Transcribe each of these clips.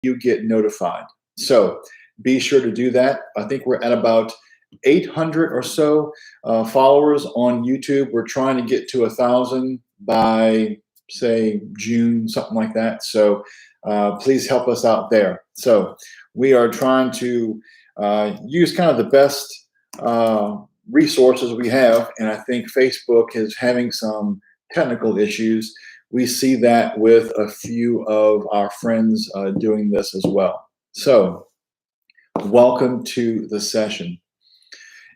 you get notified. So be sure to do that. I think we're at about 800 or so followers on YouTube. We're trying to get to 1,000 by, say, June, something like that. So please help us out there. So we are trying to use kind of the best resources we have, and I think Facebook is having some technical issues. We see that with a few of our friends doing this as well. So welcome to the session.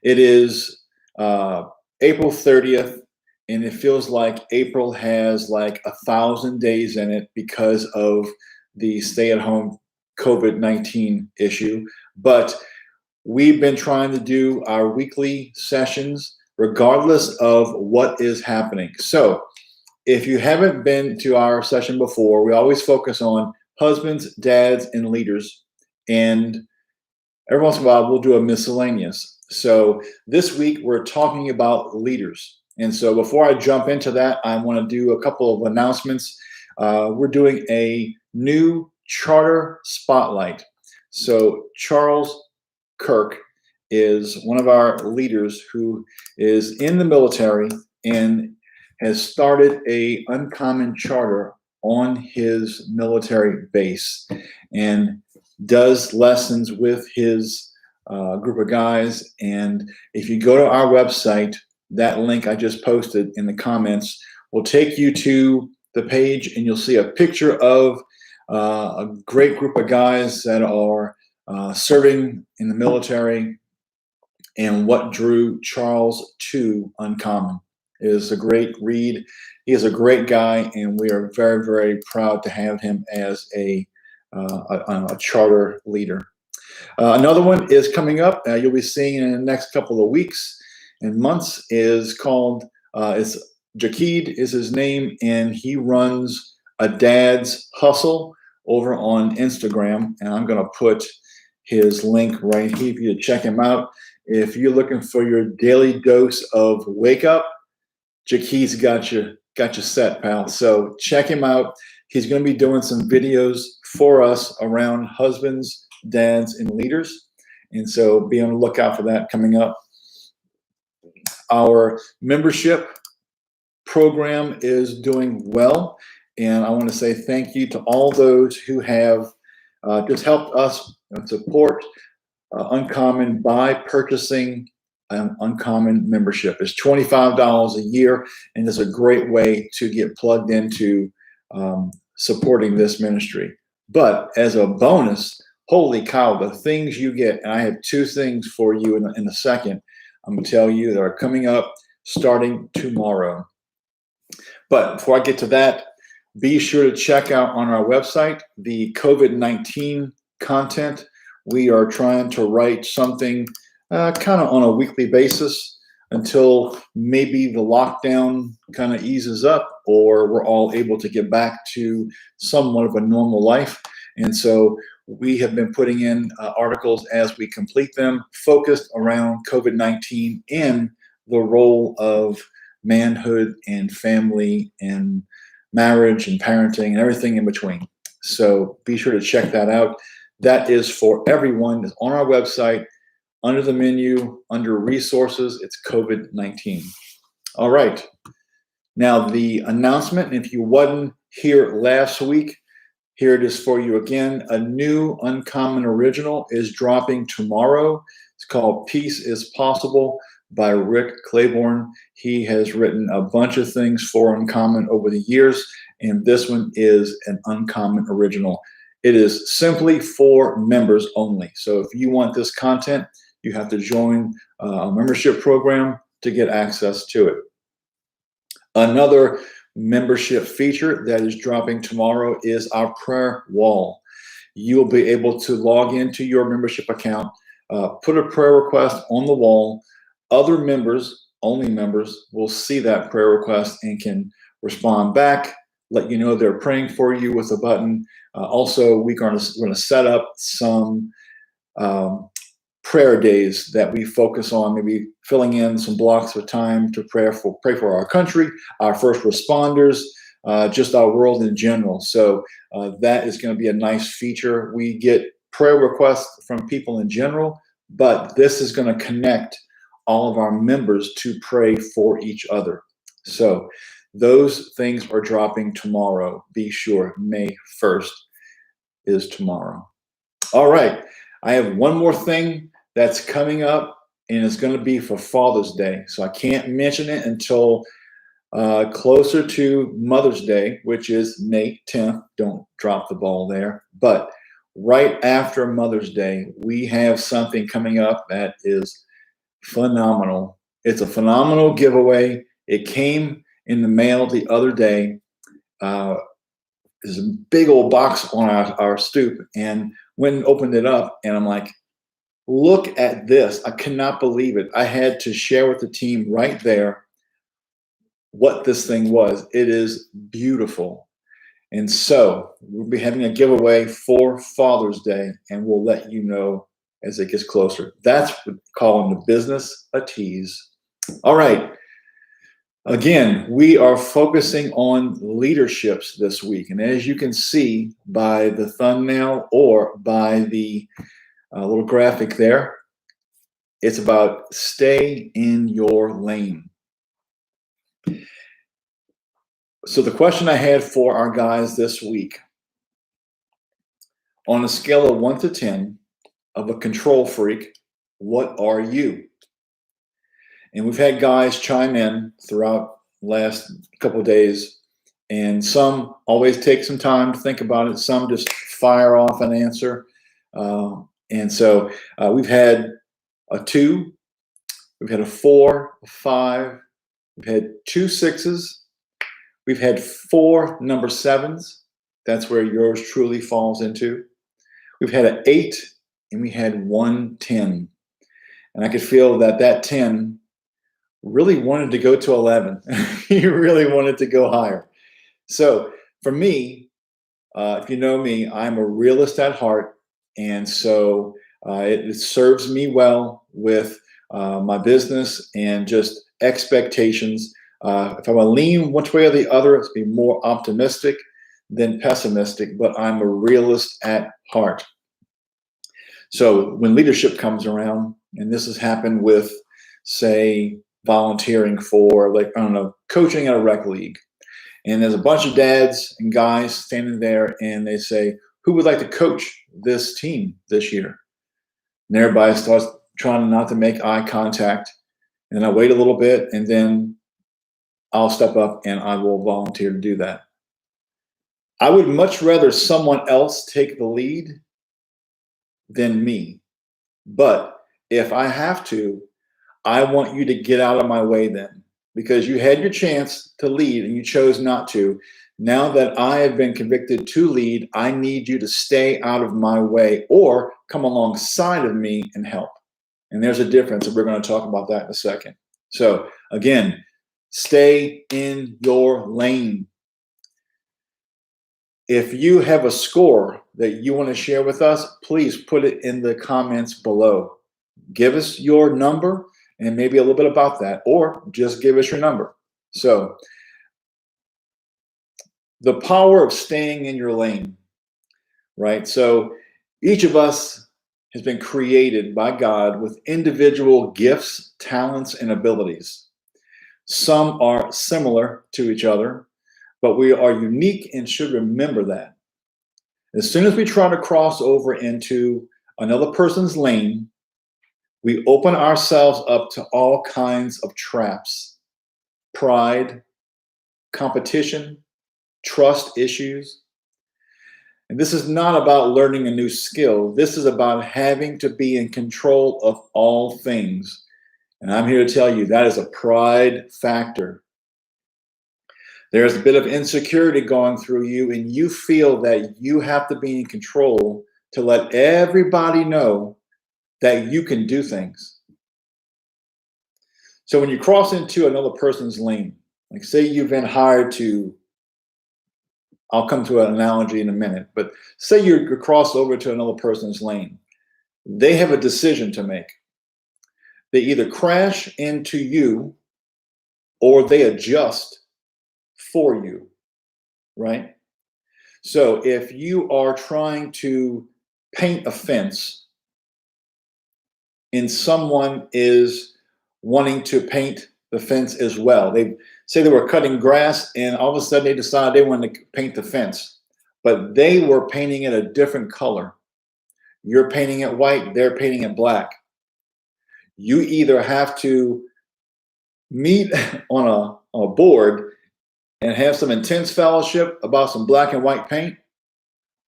It is April 30th, and it feels like April has like 1,000 days in it because of the stay-at-home COVID-19 issue. But we've been trying to do our weekly sessions regardless of what is happening. So if you haven't been to our session before, we always focus on husbands, dads, and leaders. And every once in a while, we'll do a miscellaneous. So this week, we're talking about leaders. And so before I jump into that, I want to do a couple of announcements. We're doing a new charter spotlight. So Charles Kirk is one of our leaders who is in the military and has started a Uncommon charter on his military base and does lessons with his group of guys. And if you go to our website, that link I just posted in the comments will take you to the page, and you'll see a picture of a great group of guys that are serving in the military. And what drew Charles to Uncommon is a great read. He is a great guy, and we are very, very proud to have him as a charter leader. Another one is coming up. You'll be seeing in the next couple of weeks and months. Is called it's Jakid is his name, and he runs A Dad's Hustle over on Instagram. And I'm going to put his link right here for you to check him out. If you're looking for your daily dose of wake up, Jakid's got you set, pal. So check him out. He's going to be doing some videos for us around husbands, dads, and leaders. And so be on the lookout for that coming up. Our membership program is doing well. And I want to say thank you to all those who have just helped us support Uncommon by purchasing an Uncommon membership. It's $25 a year, and it's a great way to get plugged into supporting this ministry. But as a bonus, holy cow, the things you get, and I have two things for you in a second, I'm going to tell you that are coming up starting tomorrow. But before I get to that, be sure to check out on our website the COVID-19 content. We are trying to write something kind of on a weekly basis until maybe the lockdown kind of eases up or we're all able to get back to somewhat of a normal life. And so we have been putting in articles as we complete them, focused around COVID-19 and the role of manhood and family and marriage and parenting and everything in between. So be sure to check that out. That is for everyone. It's on our website. Under the menu, under resources, it's COVID-19. All right. Now the announcement, if you wasn't here last week, here it is for you again. A new Uncommon original is dropping tomorrow. It's called Peace is Possible by Rick Claiborne. He has written a bunch of things for Uncommon over the years, and this one is an Uncommon original. It is simply for members only. So if you want this content, you have to join a membership program to get access to it. Another membership feature that is dropping tomorrow is our prayer wall. You'll be able to log into your membership account, put a prayer request on the wall. Other members, only members, will see that prayer request and can respond back, let you know they're praying for you with a button. Also, we're going to set up some prayer days that we focus on, maybe filling in some blocks of time to pray for our country, our first responders, just our world in general. So that is going to be a nice feature. We get prayer requests from people in general, but this is going to connect all of our members to pray for each other. So those things are dropping tomorrow. Be sure May 1st is tomorrow. All right. I have one more thing that's coming up, and it's going to be for Father's Day. So I can't mention it until closer to Mother's Day, which is May 10th. Don't drop the ball there. But right after Mother's Day, we have something coming up that is phenomenal. It's a phenomenal giveaway. It came in the mail the other day. There's a big old box on our stoop, and went and opened it up, and I'm like, look at this. I cannot believe it. I had to share with the team right there what this thing was. It is beautiful. And so we'll be having a giveaway for Father's Day, and we'll let you know as it gets closer. That's what we call in the business a tease. All right. Again, we are focusing on leaderships this week. And as you can see by the thumbnail or by the little graphic there, it's about stay in your lane. So the question I had for our guys this week, on a scale of 1 to 10 of a control freak, what are you? And we've had guys chime in throughout the last couple of days, and some always take some time to think about it. Some just fire off an answer. And so we've had a 2, we've had a 4, a 5, we've had 2 6s, we've had 4 number 7s. That's where yours truly falls into. We've had an 8, and we had 1 10. And I could feel that 10 really wanted to go to 11. He really wanted to go higher. So for me, if you know me, I'm a realist at heart. And so it serves me well with my business and just expectations. If I'm going to lean one way or the other, it's be more optimistic than pessimistic, but I'm a realist at heart. So when leadership comes around, and this has happened with, say, volunteering for, like, I don't know, coaching at a rec league. And there's a bunch of dads and guys standing there, and they say, who would like to coach this team this year? And everybody starts trying not to make eye contact. And then I wait a little bit, and then I'll step up and I will volunteer to do that. I would much rather someone else take the lead than me. But if I have to, I want you to get out of my way then, because you had your chance to lead and you chose not to. Now that I have been convicted to lead, I need you to stay out of my way or come alongside of me and help. And there's a difference, and we're going to talk about that in a second. So again, stay in your lane. If you have a score that you want to share with us, please put it in the comments below. Give us your number and maybe a little bit about that, or just give us your number. So the power of staying in your lane, right? So each of us has been created by God with individual gifts, talents, and abilities. Some are similar to each other, but we are unique and should remember that. As soon as we try to cross over into another person's lane, we open ourselves up to all kinds of traps: pride, competition, trust issues. And this is not about learning a new skill. This is about having to be in control of all things. And I'm here to tell you that is a pride factor. There's a bit of insecurity going through you, and you feel that you have to be in control to let everybody know that you can do things. So when you cross into another person's lane, like say you've been hired to, I'll come to an analogy in a minute, but say you cross over to another person's lane, they have a decision to make. They either crash into you or they adjust for you. right? So if you are trying to paint a fence and someone is wanting to paint the fence as well, they say they were cutting grass and all of a sudden they decided they wanted to paint the fence, but they were painting it a different color. You're painting it white, they're painting it black. You either have to meet on a board and have some intense fellowship about some black and white paint,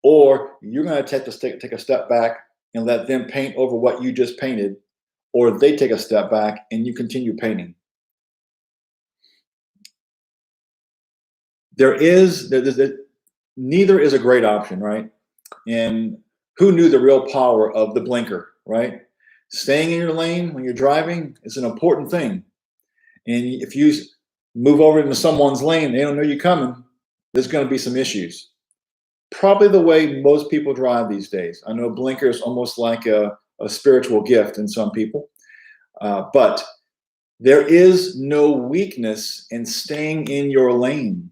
or you're going to take a step back and let them paint over what you just painted, or they take a step back and you continue painting. Neither is a great option, right? And who knew the real power of the blinker, right? Staying in your lane when you're driving is an important thing. And if you move over into someone's lane, they don't know you're coming, there's going to be some issues. Probably the way most people drive these days. I know blinker is almost like a spiritual gift in some people, but there is no weakness in staying in your lane.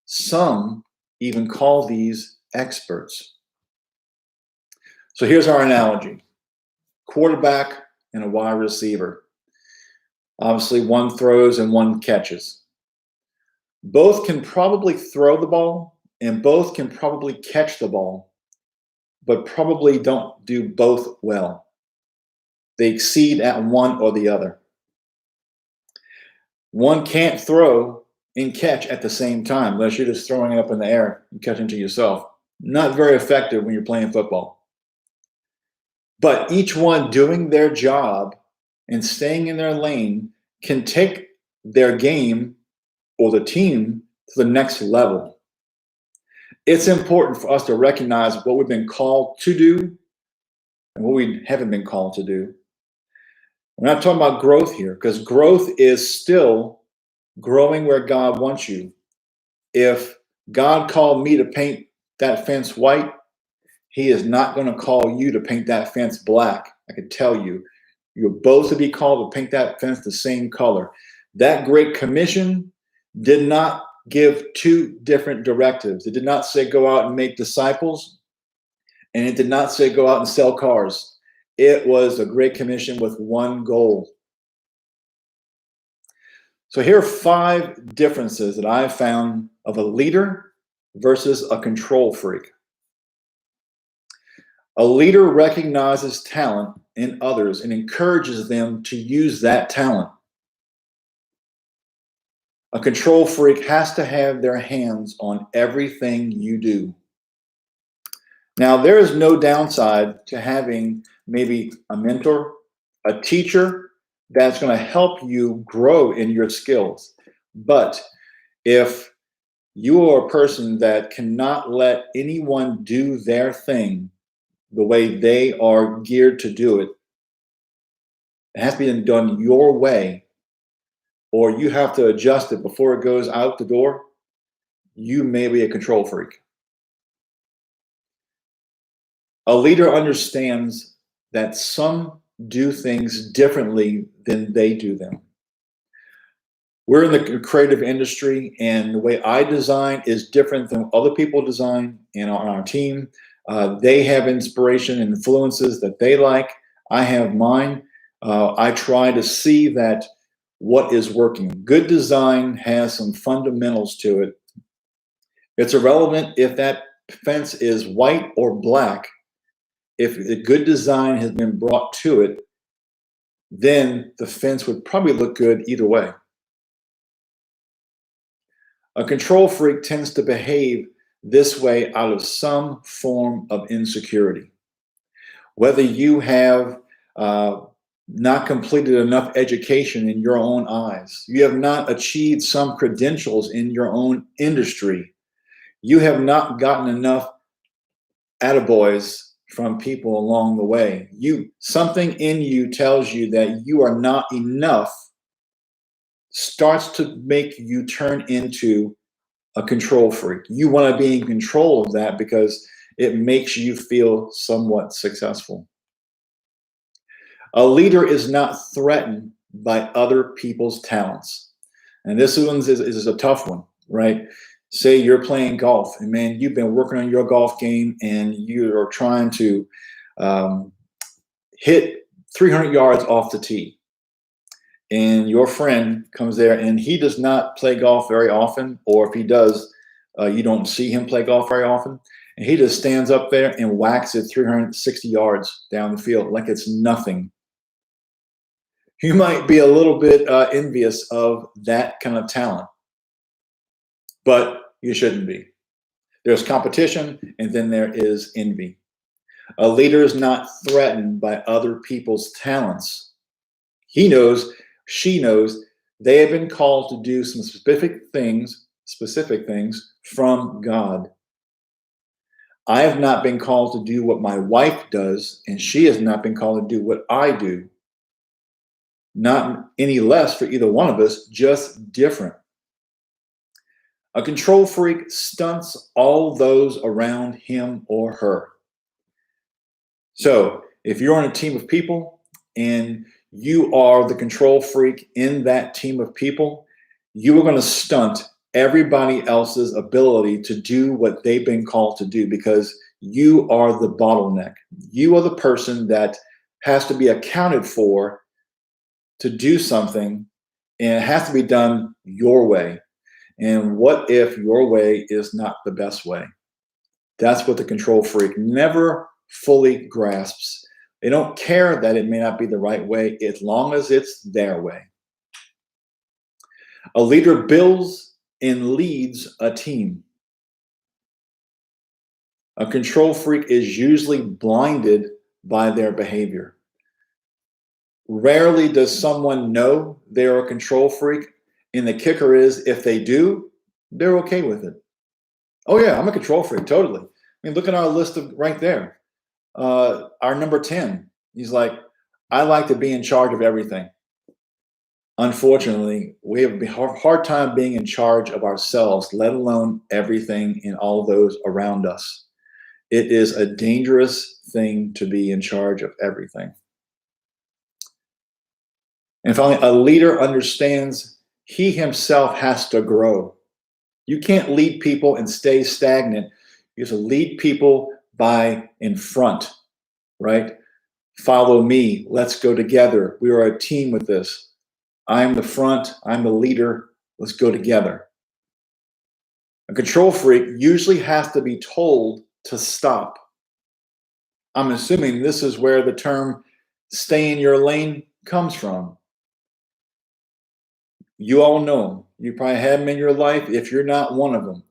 Some even call these experts. So here's our analogy: quarterback and a wide receiver. Obviously, one throws and one catches. Both can probably throw the ball and both can probably catch the ball, but probably don't do both well. They exceed at one or the other. One can't throw and catch at the same time unless you're just throwing it up in the air and catching to yourself. Not very effective when you're playing football. But each one doing their job and staying in their lane can take their game or the team to the next level. It's important for us to recognize what we've been called to do and what we haven't been called to do. We're not talking about growth here, because growth is still growing where God wants you. If God called me to paint that fence white, He is not going to call you to paint that fence black. I can tell you, you're both to be called to paint that fence the same color. That Great Commission did not give two different directives. It did not say go out and make disciples, and it did not say go out and sell cars. It was a Great Commission with one goal. So here are 5 differences that I found of a leader versus a control freak. A leader recognizes talent in others and encourages them to use that talent. A control freak has to have their hands on everything you do. Now, there is no downside to having maybe a mentor, a teacher that's going to help you grow in your skills. But if you are a person that cannot let anyone do their thing the way they are geared to do it, it has to be done your way, or you have to adjust it before it goes out the door, you may be a control freak. A leader understands that some do things differently than they do them. We're in the creative industry, and the way I design is different than other people design. And on our team, they have inspiration and influences that they like. I have mine. I try to see that what is working. Good design has some fundamentals to it. It's irrelevant if that fence is white or black. If the good design has been brought to it, then the fence would probably look good either way. A control freak tends to behave this way out of some form of insecurity. Whether you have not completed enough education in your own eyes, you have not achieved some credentials in your own industry, you have not gotten enough attaboys from people along the way. Something in you tells you that you are not enough, starts to make you turn into a control freak. You want to be in control of that because it makes you feel somewhat successful. A leader is not threatened by other people's talents. And this one is a tough one, right? Say you're playing golf and man, you've been working on your golf game and you are trying to hit 300 yards off the tee. And your friend comes there and he does not play golf very often, or if he does, you don't see him play golf very often. And he just stands up there and whacks it 360 yards down the field like it's nothing. You might be a little bit envious of that kind of talent, but you shouldn't be. There's competition and then there is envy. A leader is not threatened by other people's talents. He knows, she knows they have been called to do some specific things from God. I have not been called to do what my wife does, and she has not been called to do what I do. Not any less for either one of us, just different. A control freak stunts all those around him or her. So if you're on a team of people and you are the control freak in that team of people, you are going to stunt everybody else's ability to do what they've been called to do because you are the bottleneck. You are the person that has to be accounted for to do something, and it has to be done your way. And what if your way is not the best way? That's what the control freak never fully grasps. They don't care that it may not be the right way as long as it's their way. A leader builds and leads a team. A control freak is usually blinded by their behavior. Rarely does someone know they're a control freak, and the kicker is if they do, they're okay with it. Oh yeah, I'm a control freak, totally. I mean, look at our list of right there. Our number 10, he's like, I like to be in charge of everything. Unfortunately, we have a hard time being in charge of ourselves, let alone everything and all those around us. It is a dangerous thing to be in charge of everything. And finally, a leader understands he himself has to grow. You can't lead people and stay stagnant. You have to lead people by in front, right? Follow me. Let's go together. We are a team with this. I'm the front. I'm the leader. Let's go together. A control freak usually has to be told to stop. I'm assuming this is where the term stay in your lane comes from. You all know them. You probably have them in your life if you're not one of them.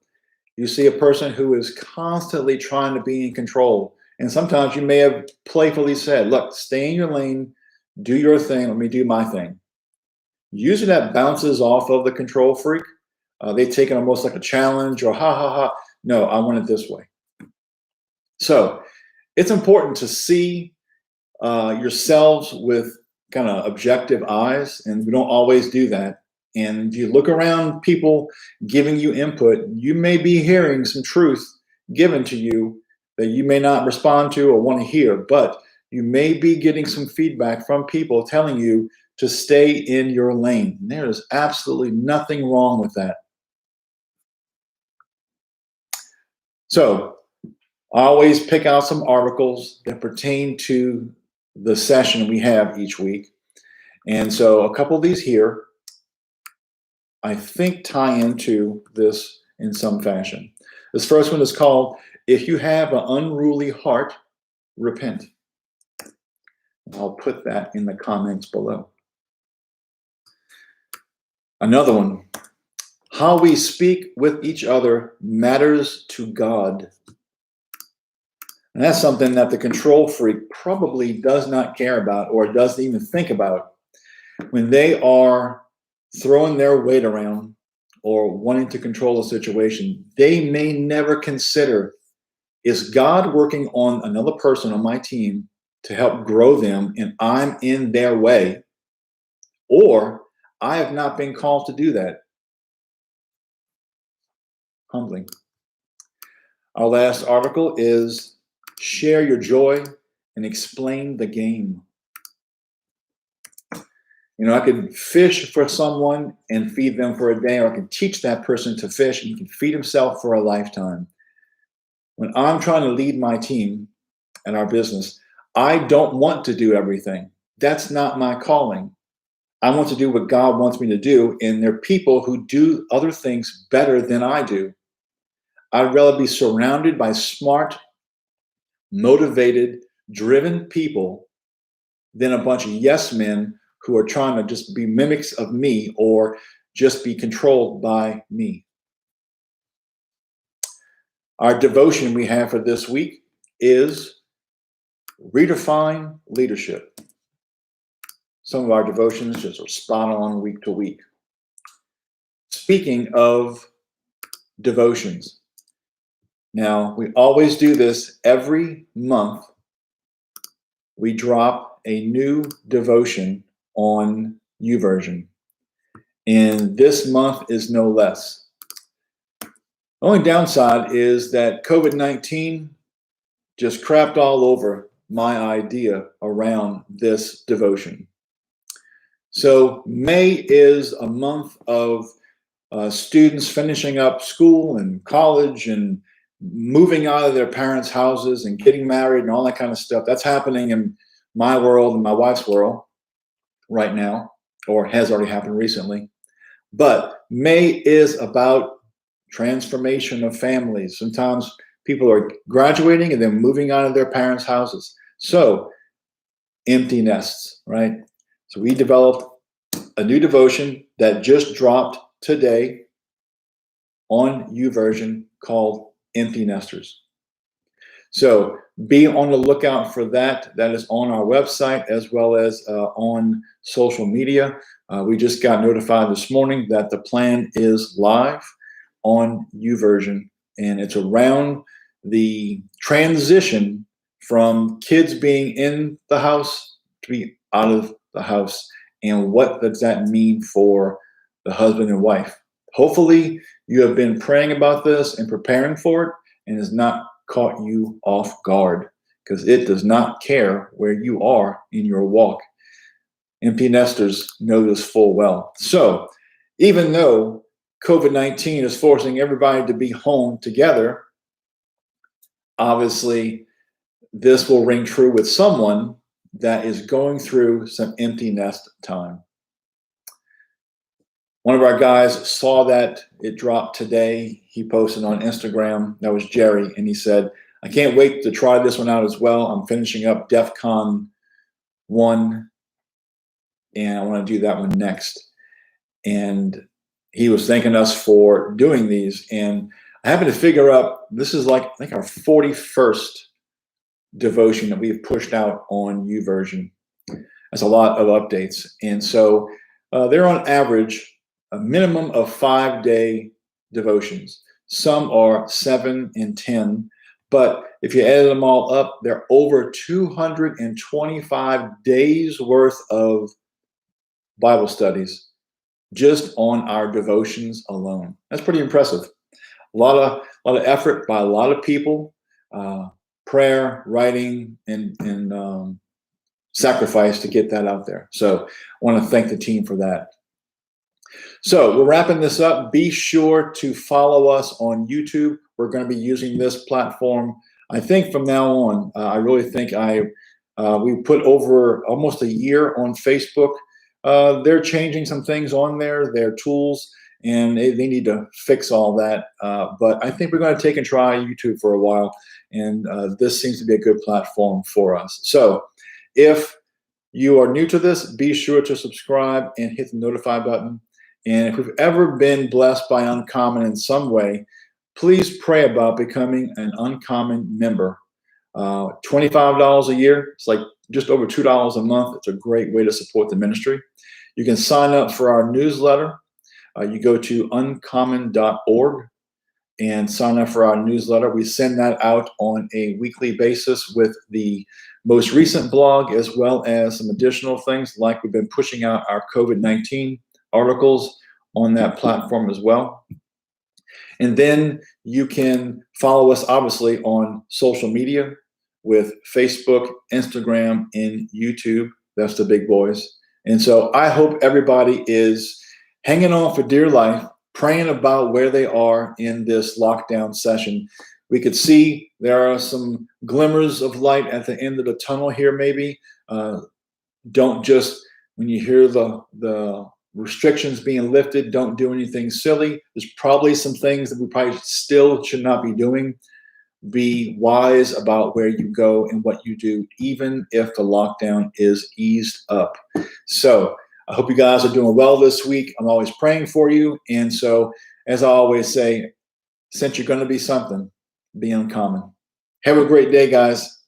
You see a person who is constantly trying to be in control. And sometimes you may have playfully said, look, stay in your lane, do your thing, let me do my thing. Usually that bounces off of the control freak. They take it almost like a challenge or ha, ha, ha. No, I want it this way. So it's important to see yourselves with kind of objective eyes, and we don't always do that. And if you look around people giving you input, you may be hearing some truth given to you that you may not respond to or want to hear, but you may be getting some feedback from people telling you to stay in your lane. And there is absolutely nothing wrong with that. So I always pick out some articles that pertain to the session we have each week. And so a couple of these here, I think, tie into this in some fashion. This first one is called, If You Have an Unruly Heart, Repent. I'll put that in the comments below. Another one, How We Speak with Each Other Matters to God. And that's something that the control freak probably does not care about or doesn't even think about when they are throwing their weight around or wanting to control a situation. They may never consider, is God working on another person on my team to help grow them and I'm in their way, or I have not been called to do that? Humbling. Our last article is Share Your Joy and Explain the Game. You know, I could fish for someone and feed them for a day, or I could teach that person to fish and he can feed himself for a lifetime. When I'm trying to lead my team and our business, I don't want to do everything. That's not my calling. I want to do what God wants me to do, and there are people who do other things better than I do. I'd rather be surrounded by smart, motivated, driven people than a bunch of yes men who are trying to just be mimics of me or just be controlled by me. Our devotion we have for this week is redefine leadership. Some of our devotions just are spot on week to week. Speaking of devotions, now we always do this every month. We drop a new devotion on YouVersion, and this month is no less. The only downside is that COVID-19 just crapped all over my idea around this devotion. So May is a month of students finishing up school and college and moving out of their parents' houses and getting married and all that kind of stuff. That's happening in my world and my wife's world right now, or has already happened recently. But May is about transformation of families. Sometimes people are graduating and then moving out of their parents' houses. So empty nests, right? So we developed a new devotion that just dropped today on YouVersion called Empty Nesters. So be on the lookout for that. That is on our website as well as on social media. We just got notified this morning that the plan is live on YouVersion, and it's around the transition from kids being in the house to be out of the house, and what does that mean for the husband and wife. Hopefully you have been praying about this and preparing for it, and has not caught you off guard, because it does not care where you are in your walk. Empty nesters know this full well. So even though COVID-19 is forcing everybody to be home together, obviously this will ring true with someone that is going through some empty nest time. One of our guys saw that it dropped today. He posted on Instagram, that was Jerry, and he said, I can't wait to try this one out as well. I'm finishing up DEF-CON 1, and I want to do that one next. And he was thanking us for doing these. And I happened to figure out, this is like, I think our 41st devotion that we've pushed out on YouVersion. That's a lot of updates. And so they're on average a minimum of 5-day devotions. Some are 7 and 10, but if you add them all up, they're over 225 days worth of Bible studies just on our devotions alone. That's pretty impressive. A lot of effort by a lot of people, prayer, writing, and sacrifice to get that out there. So I want to thank the team for that. So we're wrapping this up. Be sure to follow us on YouTube. We're going to be using this platform, I think, from now on. I really think we put over almost a year on Facebook. They're changing some things on there, their tools, and they need to fix all that. But I think we're going to take and try YouTube for a while, and this seems to be a good platform for us. So if you are new to this, be sure to subscribe and hit the notify button. And if we've ever been blessed by Uncommon in some way, please pray about becoming an Uncommon member. $25 a year, it's like just over $2 a month. It's a great way to support the ministry. You can sign up for our newsletter. You go to uncommon.org and sign up for our newsletter. We send that out on a weekly basis with the most recent blog, as well as some additional things, like we've been pushing out our COVID-19 articles on that platform as well. And then you can follow us, obviously, on social media with Facebook, Instagram, and YouTube. That's the big boys. And so I hope everybody is hanging on for dear life, praying about where they are in this lockdown session. We could see there are some glimmers of light at the end of the tunnel here, maybe. Don't just, when you hear the restrictions being lifted, don't do anything silly. There's probably some things that we probably still should not be doing. Be wise about where you go and what you do, even if the lockdown is eased up. So I hope you guys are doing well this week. I'm always praying for you. And so, as I always say, since you're going to be something, be uncommon. Have a great day, guys.